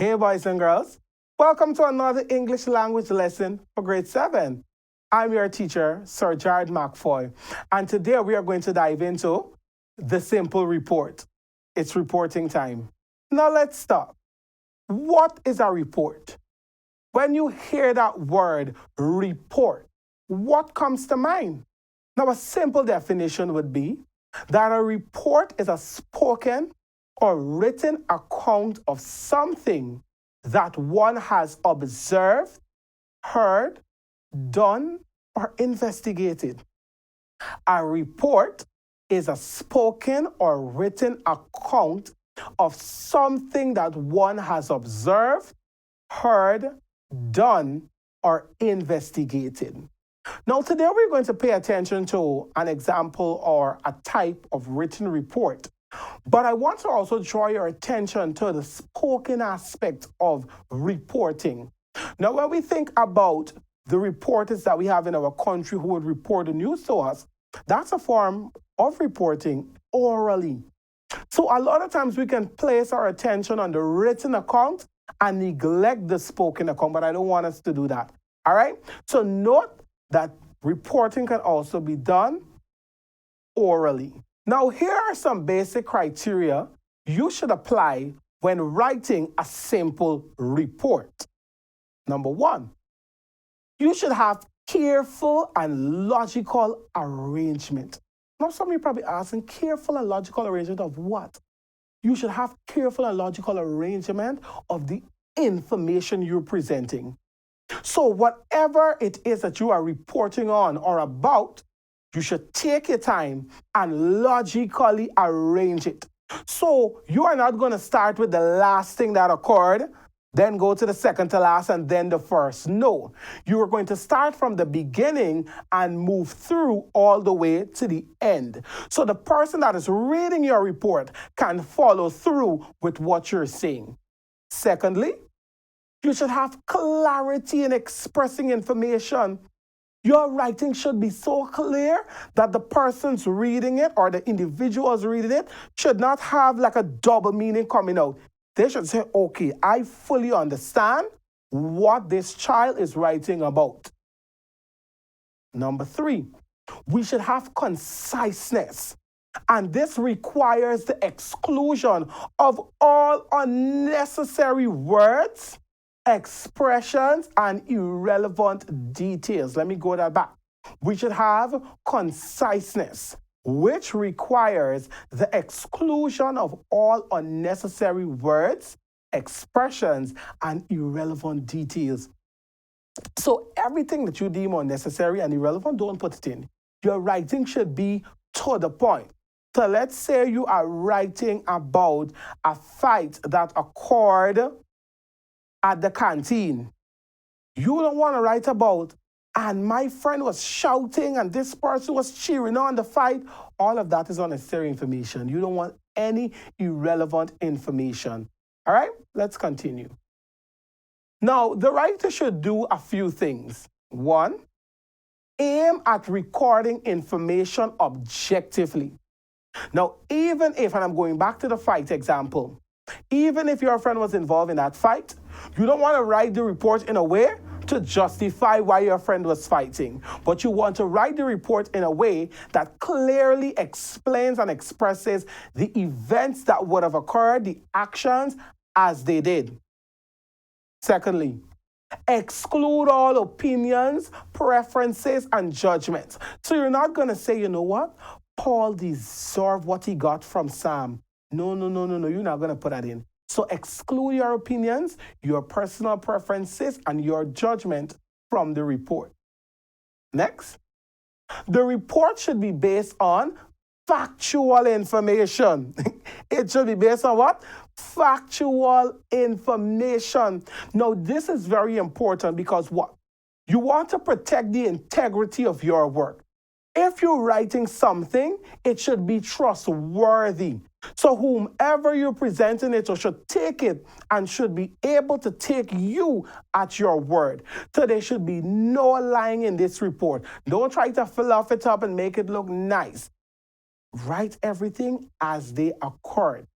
Hey, boys and girls. Welcome to another English language lesson for grade 7. I'm your teacher, Sir Jared McFoy, and today we are going to dive into the simple report. It's reporting time. Now let's start. What is a report? When you hear that word report, what comes to mind? Now, a simple definition would be that a report is a spoken or written account of something that one has observed, heard, done, or investigated. A report is a spoken or written account of something that one has observed, heard, done, or investigated. Now, today we're going to pay attention to an example or a type of written report. But I want to also draw your attention to the spoken aspect of reporting. Now, when we think about the reporters that we have in our country who would report the news to us, that's a form of reporting orally. So a lot of times we can place our attention on the written account and neglect the spoken account, but I don't want us to do that. All right? So note that reporting can also be done orally. Now, here are some basic criteria you should apply when writing a simple report. Number one, you should have careful and logical arrangement. Now, some of you probably asking, careful and logical arrangement of what? You should have careful and logical arrangement of the information you're presenting. So whatever it is that you are reporting on or about, you should take your time and logically arrange it. So you are not going to start with the last thing that occurred, then go to the second to last, and then the first. No, you are going to start from the beginning and move through all the way to the end. So the person that is reading your report can follow through with what you're saying. Secondly, you should have clarity in expressing information. Your writing should be so clear that the person's reading it or the individuals reading it should not have like a double meaning coming out. They should say, okay, I fully understand what this child is writing about. Number three, we should have conciseness. And this requires the exclusion of all unnecessary words, expressions, and irrelevant details. Let me go that back. We should have conciseness, which requires the exclusion of all unnecessary words, expressions, and irrelevant details. So everything that you deem unnecessary and irrelevant, don't put it in. Your writing should be to the point. So let's say you are writing about a fight that occurred at the canteen. You don't want to write about, and my friend was shouting and this person was cheering on the fight. All of that is unnecessary information. You don't want any irrelevant information. All right, let's continue. Now, the writer should do a few things. One, aim at recording information objectively. Now, even if, and I'm going back to the fight example, even if your friend was involved in that fight, you don't want to write the report in a way to justify why your friend was fighting, but you want to write the report in a way that clearly explains and expresses the events that would have occurred, the actions as they did. Secondly, exclude all opinions, preferences, and judgments. So you're not going to say, you know what? Paul deserved what he got from Sam. No. You're not going to put that in. So exclude your opinions, your personal preferences, and your judgment from the report. Next, the report should be based on factual information. It should be based on what? Factual information. Now, this is very important because what? You want to protect the integrity of your work. If you're writing something, it should be trustworthy. So whomever you're presenting it to should take it and should be able to take you at your word. So there should be no lying in this report. Don't try to fluff it up and make it look nice. Write everything as they occurred.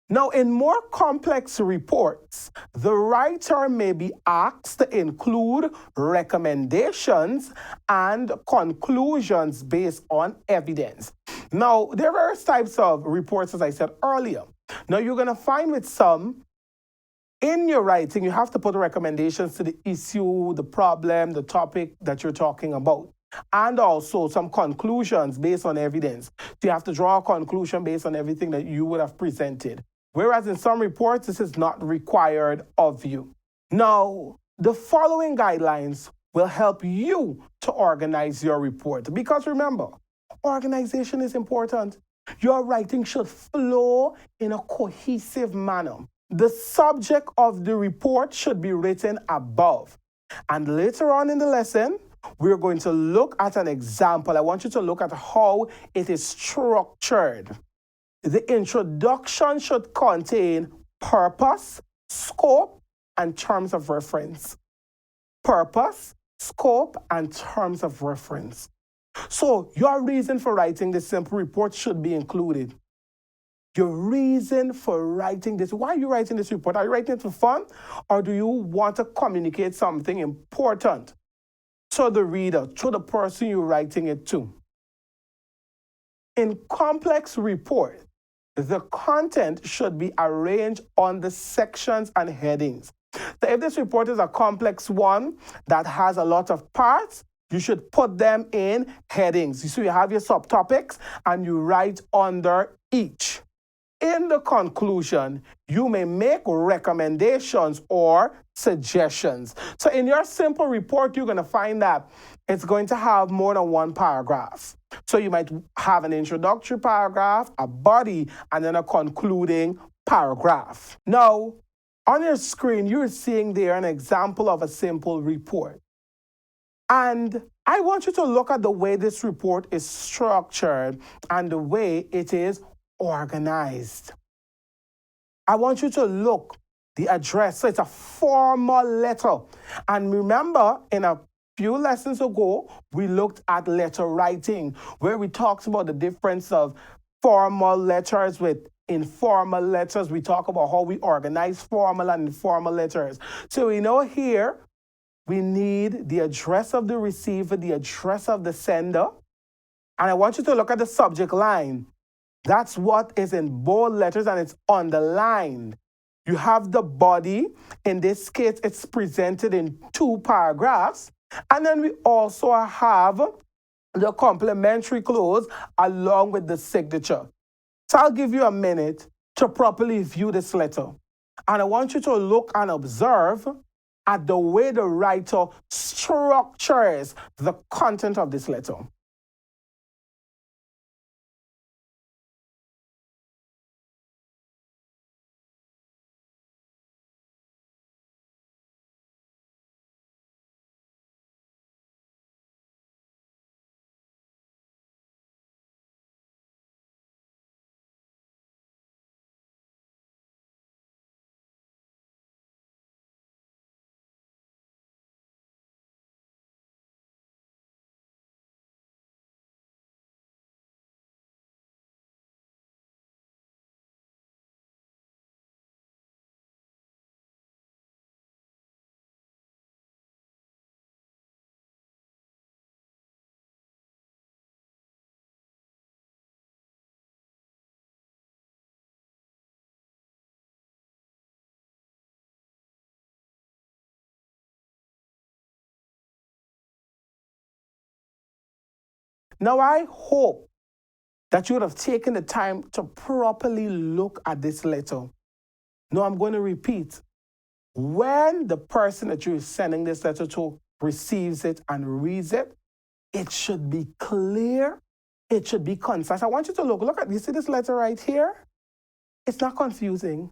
Now, in more complex reports, the writer may be asked to include recommendations and conclusions based on evidence. Now, there are various types of reports, as I said earlier. Now, you're going to find with some, in your writing, you have to put recommendations to the issue, the problem, the topic that you're talking about, and also some conclusions based on evidence. So you have to draw a conclusion based on everything that you would have presented. Whereas in some reports, this is not required of you. Now, the following guidelines will help you to organize your report. Because remember, organization is important. Your writing should flow in a cohesive manner. The subject of the report should be written above. And later on in the lesson, we're going to look at an example. I want you to look at how it is structured. The introduction should contain purpose, scope, and terms of reference. Purpose, scope, and terms of reference. So your reason for writing this simple report should be included. Your reason for writing this. Why are you writing this report? Are you writing it for fun? Or do you want to communicate something important to the reader, to the person you're writing it to? In complex reports, the content should be arranged on the sections and headings. So if this report is a complex one that has a lot of parts, you should put them in headings. So you have your subtopics and you write under each. In the conclusion, you may make recommendations or suggestions. So in your simple report, you're going to find that it's going to have more than one paragraph. So you might have an introductory paragraph, a body, and then a concluding paragraph. Now, on your screen, you're seeing there an example of a simple report. And I want you to look at the way this report is structured and the way it is organized. I want you to look the address. So it's a formal letter. And remember, in a few lessons ago, we looked at letter writing, where we talked about the difference of formal letters with informal letters. We talk about how we organize formal and informal letters. So we know here we need the address of the receiver, the address of the sender. And I want you to look at the subject line. That's what is in bold letters and it's underlined. You have the body. In this case, it's presented in 2 paragraphs. And then we also have the complementary clause along with the signature. So I'll give you a minute to properly view this letter. And I want you to look and observe at the way the writer structures the content of this letter. Now, I hope that you would have taken the time to properly look at this letter. Now, I'm going to repeat. When the person that you're sending this letter to receives it and reads it, it should be clear. It should be concise. I want you to look at, you see this letter right here? It's not confusing.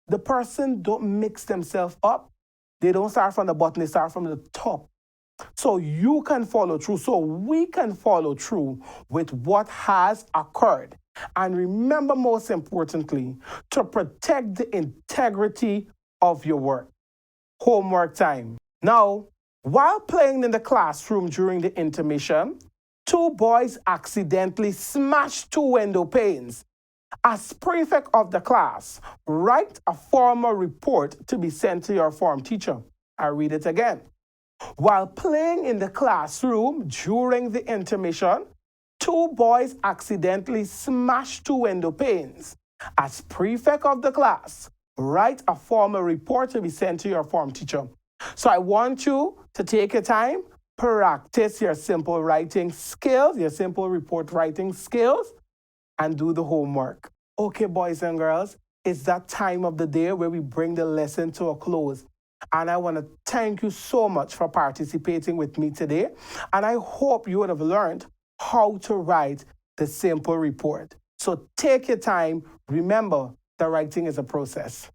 The person don't mix themselves up. They don't start from the bottom, they start from the top. So you can follow through, so we can follow through with what has occurred. And remember, most importantly, to protect the integrity of your work. Homework time. Now, while playing in the classroom during the intermission, 2 boys accidentally smashed 2 window panes As prefect of the class, write a formal report to be sent to your form teacher. I read it again. While playing in the classroom during the intermission, 2 boys accidentally smashed 2 window panes. As prefect of the class, write a formal report to be sent to your form teacher. So I want you to take your time, practice your simple writing skills, your simple report writing skills, and do the homework. Okay, boys and girls, it's that time of the day where we bring the lesson to a close. And I want to thank you so much for participating with me today. And I hope you would have learned how to write the simple report. So take your time. Remember, the writing is a process.